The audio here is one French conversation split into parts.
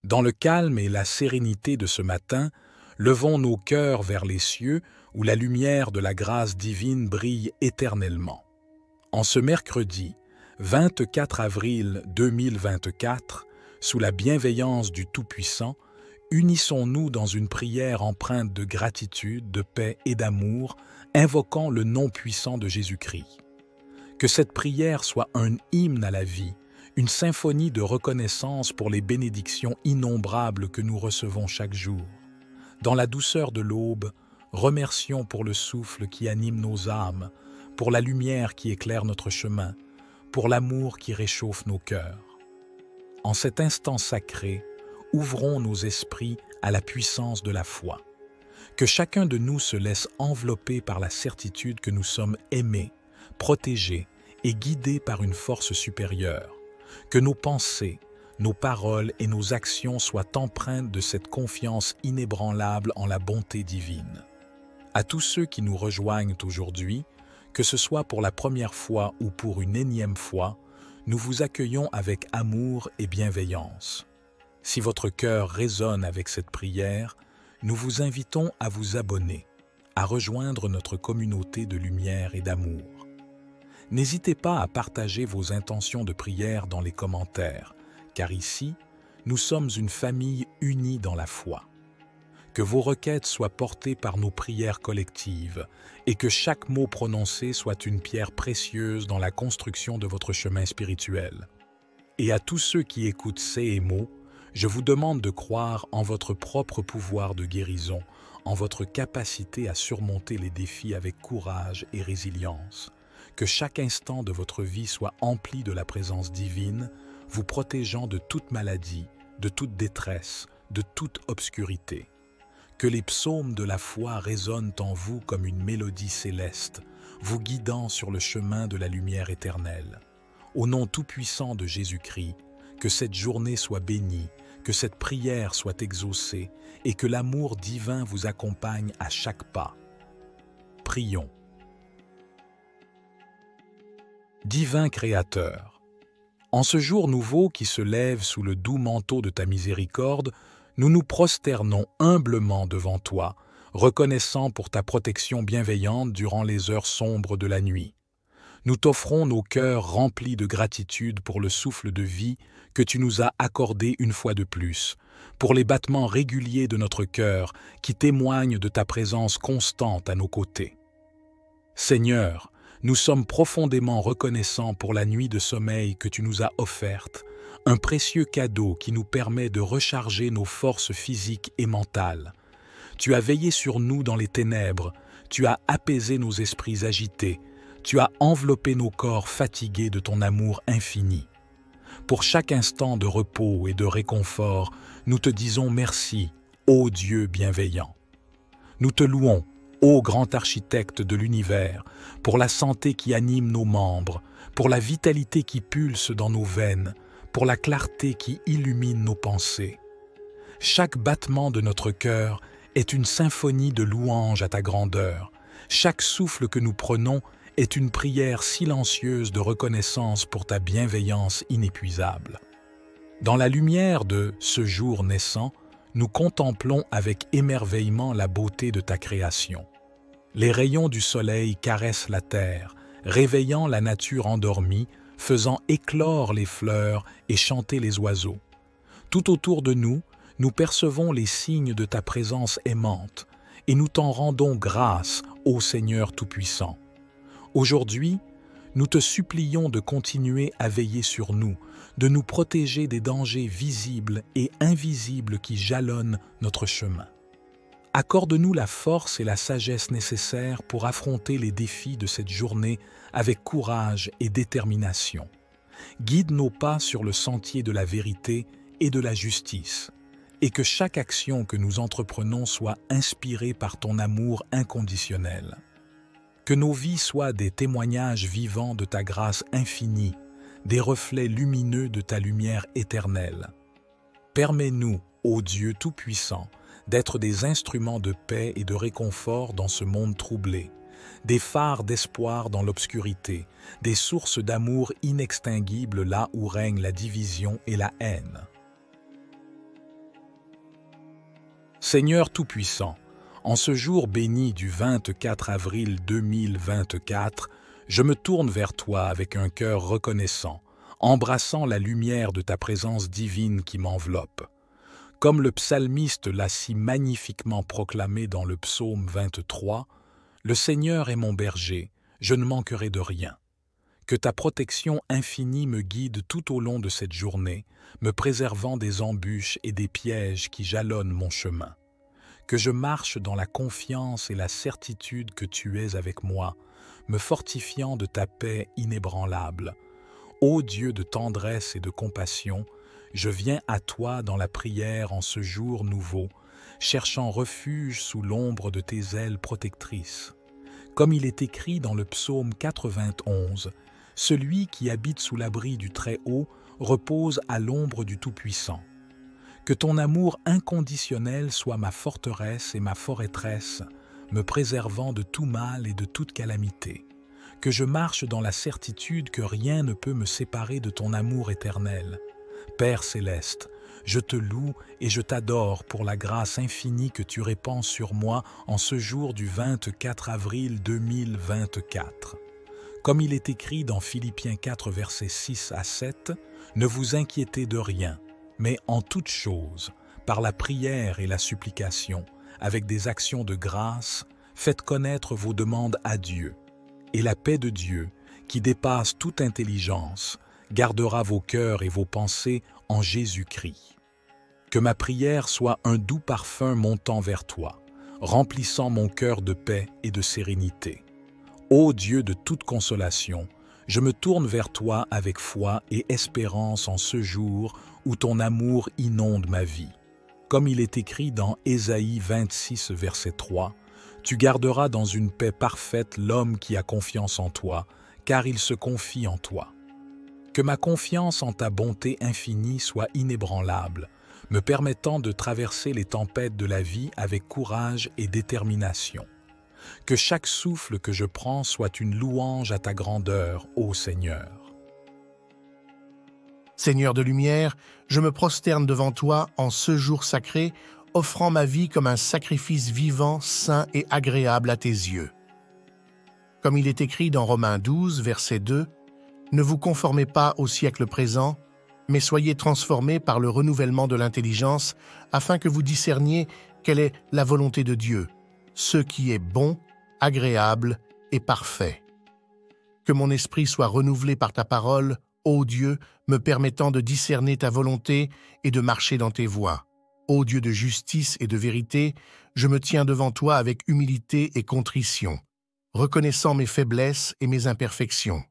Dans le calme et la sérénité de ce matin, levons nos cœurs vers les cieux où la lumière de la grâce divine brille éternellement. En ce mercredi 24 avril 2024, sous la bienveillance du Tout-Puissant, unissons-nous dans une prière empreinte de gratitude, de paix et d'amour, invoquant le nom puissant de Jésus-Christ. Que cette prière soit un hymne à la vie, une symphonie de reconnaissance pour les bénédictions innombrables que nous recevons chaque jour. Dans la douceur de l'aube, remercions pour le souffle qui anime nos âmes, pour la lumière qui éclaire notre chemin, pour l'amour qui réchauffe nos cœurs. En cet instant sacré, ouvrons nos esprits à la puissance de la foi. Que chacun de nous se laisse envelopper par la certitude que nous sommes aimés, protégés et guidés par une force supérieure. Que nos pensées, nos paroles et nos actions soient empreintes de cette confiance inébranlable en la bonté divine. À tous ceux qui nous rejoignent aujourd'hui, que ce soit pour la première fois ou pour une énième fois, nous vous accueillons avec amour et bienveillance. Si votre cœur résonne avec cette prière, nous vous invitons à vous abonner, à rejoindre notre communauté de lumière et d'amour. N'hésitez pas à partager vos intentions de prière dans les commentaires, car ici, nous sommes une famille unie dans la foi. Que vos requêtes soient portées par nos prières collectives et que chaque mot prononcé soit une pierre précieuse dans la construction de votre chemin spirituel. Et à tous ceux qui écoutent ces mots, je vous demande de croire en votre propre pouvoir de guérison, en votre capacité à surmonter les défis avec courage et résilience. Que chaque instant de votre vie soit empli de la présence divine, vous protégeant de toute maladie, de toute détresse, de toute obscurité. Que les psaumes de la foi résonnent en vous comme une mélodie céleste, vous guidant sur le chemin de la lumière éternelle. Au nom tout-puissant de Jésus-Christ, que cette journée soit bénie, que cette prière soit exaucée et que l'amour divin vous accompagne à chaque pas. Prions. Divin Créateur, en ce jour nouveau qui se lève sous le doux manteau de ta miséricorde, nous nous prosternons humblement devant toi, reconnaissant pour ta protection bienveillante durant les heures sombres de la nuit. Nous t'offrons nos cœurs remplis de gratitude pour le souffle de vie que tu nous as accordé une fois de plus, pour les battements réguliers de notre cœur qui témoignent de ta présence constante à nos côtés. Seigneur, nous sommes profondément reconnaissants pour la nuit de sommeil que tu nous as offerte, un précieux cadeau qui nous permet de recharger nos forces physiques et mentales. Tu as veillé sur nous dans les ténèbres, tu as apaisé nos esprits agités, tu as enveloppé nos corps fatigués de ton amour infini. Pour chaque instant de repos et de réconfort, nous te disons merci, ô Dieu bienveillant. Nous te louons, ô grand architecte de l'univers, pour la santé qui anime nos membres, pour la vitalité qui pulse dans nos veines, pour la clarté qui illumine nos pensées. Chaque battement de notre cœur est une symphonie de louanges à ta grandeur. Chaque souffle que nous prenons est une prière silencieuse de reconnaissance pour ta bienveillance inépuisable. Dans la lumière de ce jour naissant, nous contemplons avec émerveillement la beauté de ta création. Les rayons du soleil caressent la terre, réveillant la nature endormie, faisant éclore les fleurs et chanter les oiseaux. Tout autour de nous, nous percevons les signes de ta présence aimante, et nous t'en rendons grâce, ô Seigneur Tout-Puissant. Aujourd'hui, nous te supplions de continuer à veiller sur nous, de nous protéger des dangers visibles et invisibles qui jalonnent notre chemin. Accorde-nous la force et la sagesse nécessaires pour affronter les défis de cette journée avec courage et détermination. Guide nos pas sur le sentier de la vérité et de la justice, et que chaque action que nous entreprenons soit inspirée par ton amour inconditionnel. Que nos vies soient des témoignages vivants de ta grâce infinie, des reflets lumineux de ta lumière éternelle. Permets-nous, ô Dieu Tout-Puissant, d'être des instruments de paix et de réconfort dans ce monde troublé, des phares d'espoir dans l'obscurité, des sources d'amour inextinguibles là où règne la division et la haine. Seigneur Tout-Puissant, en ce jour béni du 24 avril 2024, je me tourne vers toi avec un cœur reconnaissant, embrassant la lumière de ta présence divine qui m'enveloppe. Comme le psalmiste l'a si magnifiquement proclamé dans le psaume 23, « Le Seigneur est mon berger, je ne manquerai de rien ». Que ta protection infinie me guide tout au long de cette journée, me préservant des embûches et des pièges qui jalonnent mon chemin. Que je marche dans la confiance et la certitude que tu es avec moi, me fortifiant de ta paix inébranlable. Ô Dieu de tendresse et de compassion, je viens à toi dans la prière en ce jour nouveau, cherchant refuge sous l'ombre de tes ailes protectrices. Comme il est écrit dans le psaume 91, « Celui qui habite sous l'abri du Très-Haut repose à l'ombre du Tout-Puissant. » Que ton amour inconditionnel soit ma forteresse et ma forteresse, me préservant de tout mal et de toute calamité. Que je marche dans la certitude que rien ne peut me séparer de ton amour éternel. Père céleste, je te loue et je t'adore pour la grâce infinie que tu répands sur moi en ce jour du 24 avril 2024. Comme il est écrit dans Philippiens 4, versets 6 à 7, « Ne vous inquiétez de rien, mais en toutes choses, par la prière et la supplication, avec des actions de grâce, faites connaître vos demandes à Dieu. Et la paix de Dieu, qui dépasse toute intelligence, gardera vos cœurs et vos pensées en Jésus-Christ. Que ma prière soit un doux parfum montant vers toi, remplissant mon cœur de paix et de sérénité. Ô Dieu de toute consolation, je me tourne vers toi avec foi et espérance en ce jour où ton amour inonde ma vie. Comme il est écrit dans Ésaïe 26, verset 3, « Tu garderas dans une paix parfaite l'homme qui a confiance en toi, car il se confie en toi. » Que ma confiance en ta bonté infinie soit inébranlable, me permettant de traverser les tempêtes de la vie avec courage et détermination. Que chaque souffle que je prends soit une louange à ta grandeur, ô Seigneur. Seigneur de lumière, je me prosterne devant toi en ce jour sacré, offrant ma vie comme un sacrifice vivant, saint et agréable à tes yeux. Comme il est écrit dans Romains 12, verset 2, « Ne vous conformez pas au siècle présent, mais soyez transformés par le renouvellement de l'intelligence, afin que vous discerniez quelle est la volonté de Dieu, ce qui est bon, agréable et parfait. Que mon esprit soit renouvelé par ta parole, ô Dieu, me permettant de discerner ta volonté et de marcher dans tes voies. Ô Dieu de justice et de vérité, je me tiens devant toi avec humilité et contrition, reconnaissant mes faiblesses et mes imperfections.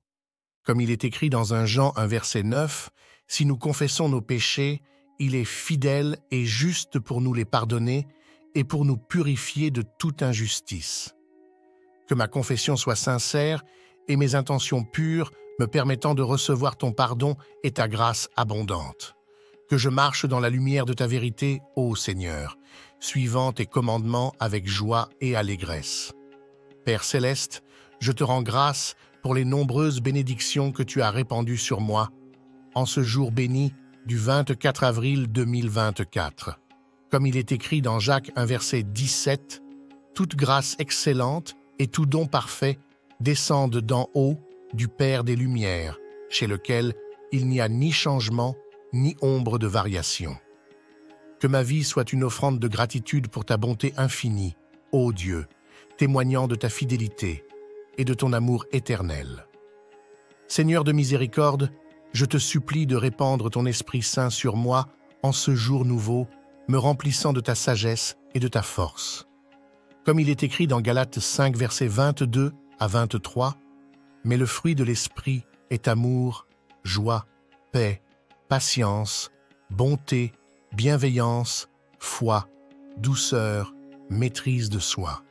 Comme il est écrit dans 1 Jean 1 verset 9, « Si nous confessons nos péchés, il est fidèle et juste pour nous les pardonner et pour nous purifier de toute injustice. » Que ma confession soit sincère et mes intentions pures, me permettant de recevoir ton pardon et ta grâce abondante. Que je marche dans la lumière de ta vérité, ô Seigneur, suivant tes commandements avec joie et allégresse. Père céleste, je te rends grâce pour les nombreuses bénédictions que tu as répandues sur moi en ce jour béni du 24 avril 2024. Comme il est écrit dans Jacques 1 verset 17, « Toute grâce excellente et tout don parfait descendent d'en haut du Père des Lumières, chez lequel il n'y a ni changement ni ombre de variation. » Que ma vie soit une offrande de gratitude pour ta bonté infinie, ô Dieu, témoignant de ta fidélité et de ton amour éternel. Seigneur de miséricorde, je te supplie de répandre ton Esprit Saint sur moi en ce jour nouveau, me remplissant de ta sagesse et de ta force. Comme il est écrit dans Galates 5, versets 22 à 23, « Mais le fruit de l'Esprit est amour, joie, paix, patience, bonté, bienveillance, foi, douceur, maîtrise de soi. »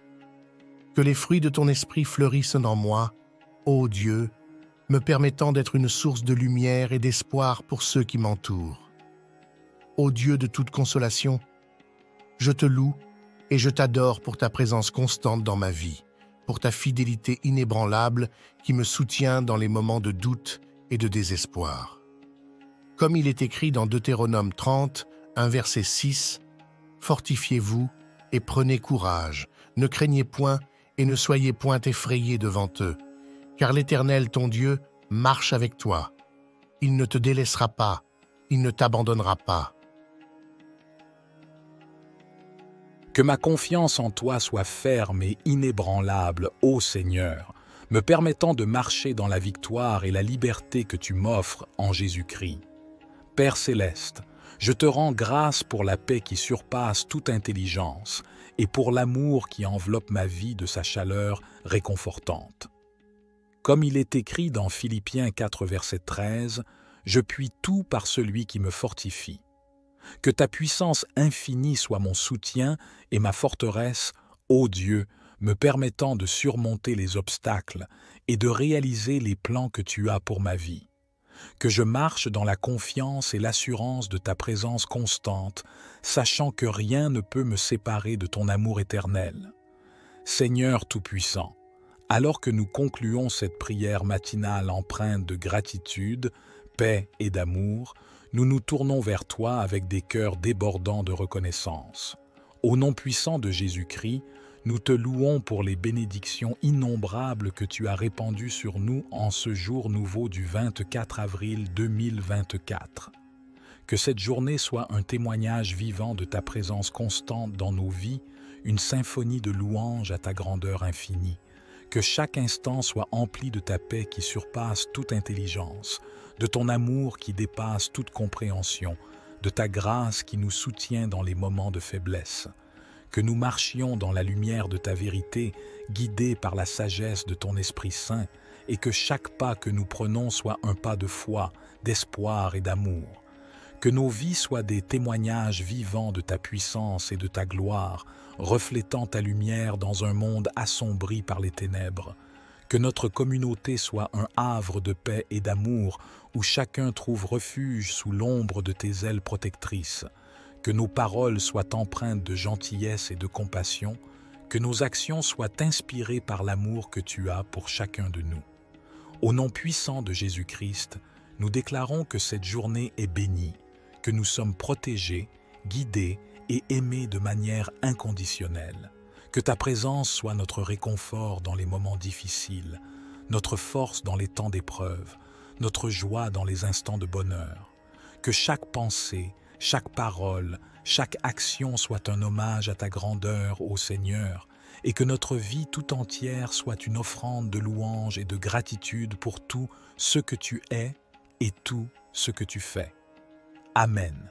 Que les fruits de ton Esprit fleurissent en moi, ô Dieu, me permettant d'être une source de lumière et d'espoir pour ceux qui m'entourent. Ô Dieu de toute consolation, je te loue et je t'adore pour ta présence constante dans ma vie, pour ta fidélité inébranlable qui me soutient dans les moments de doute et de désespoir. Comme il est écrit dans Deutéronome 30, 1 verset 6, « Fortifiez-vous et prenez courage. Ne craignez point et ne soyez point effrayés devant eux, car l'Éternel, ton Dieu, marche avec toi. Il ne te délaissera pas, il ne t'abandonnera pas. Que ma confiance en toi soit ferme et inébranlable, ô Seigneur, me permettant de marcher dans la victoire et la liberté que tu m'offres en Jésus-Christ. Père céleste, je te rends grâce pour la paix qui surpasse toute intelligence et pour l'amour qui enveloppe ma vie de sa chaleur réconfortante. Comme il est écrit dans Philippiens 4, verset 13, « Je puis tout par celui qui me fortifie ». Que ta puissance infinie soit mon soutien et ma forteresse, ô Dieu, me permettant de surmonter les obstacles et de réaliser les plans que tu as pour ma vie. Que je marche dans la confiance et l'assurance de ta présence constante, sachant que rien ne peut me séparer de ton amour éternel. Seigneur Tout-Puissant, alors que nous concluons cette prière matinale empreinte de gratitude, paix et d'amour, nous nous tournons vers toi avec des cœurs débordants de reconnaissance. Au nom puissant de Jésus-Christ, nous te louons pour les bénédictions innombrables que tu as répandues sur nous en ce jour nouveau du 24 avril 2024. Que cette journée soit un témoignage vivant de ta présence constante dans nos vies, une symphonie de louanges à ta grandeur infinie. Que chaque instant soit empli de ta paix qui surpasse toute intelligence, de ton amour qui dépasse toute compréhension, de ta grâce qui nous soutient dans les moments de faiblesse. Que nous marchions dans la lumière de ta vérité, guidés par la sagesse de ton Esprit Saint, et que chaque pas que nous prenons soit un pas de foi, d'espoir et d'amour. Que nos vies soient des témoignages vivants de ta puissance et de ta gloire, reflétant ta lumière dans un monde assombri par les ténèbres. Que notre communauté soit un havre de paix et d'amour, où chacun trouve refuge sous l'ombre de tes ailes protectrices. Que nos paroles soient empreintes de gentillesse et de compassion, que nos actions soient inspirées par l'amour que tu as pour chacun de nous. Au nom puissant de Jésus-Christ, nous déclarons que cette journée est bénie, que nous sommes protégés, guidés et aimés de manière inconditionnelle. Que ta présence soit notre réconfort dans les moments difficiles, notre force dans les temps d'épreuve, notre joie dans les instants de bonheur. Que chaque pensée, chaque parole, chaque action soit un hommage à ta grandeur, ô Seigneur, et que notre vie tout entière soit une offrande de louange et de gratitude pour tout ce que tu es et tout ce que tu fais. Amen.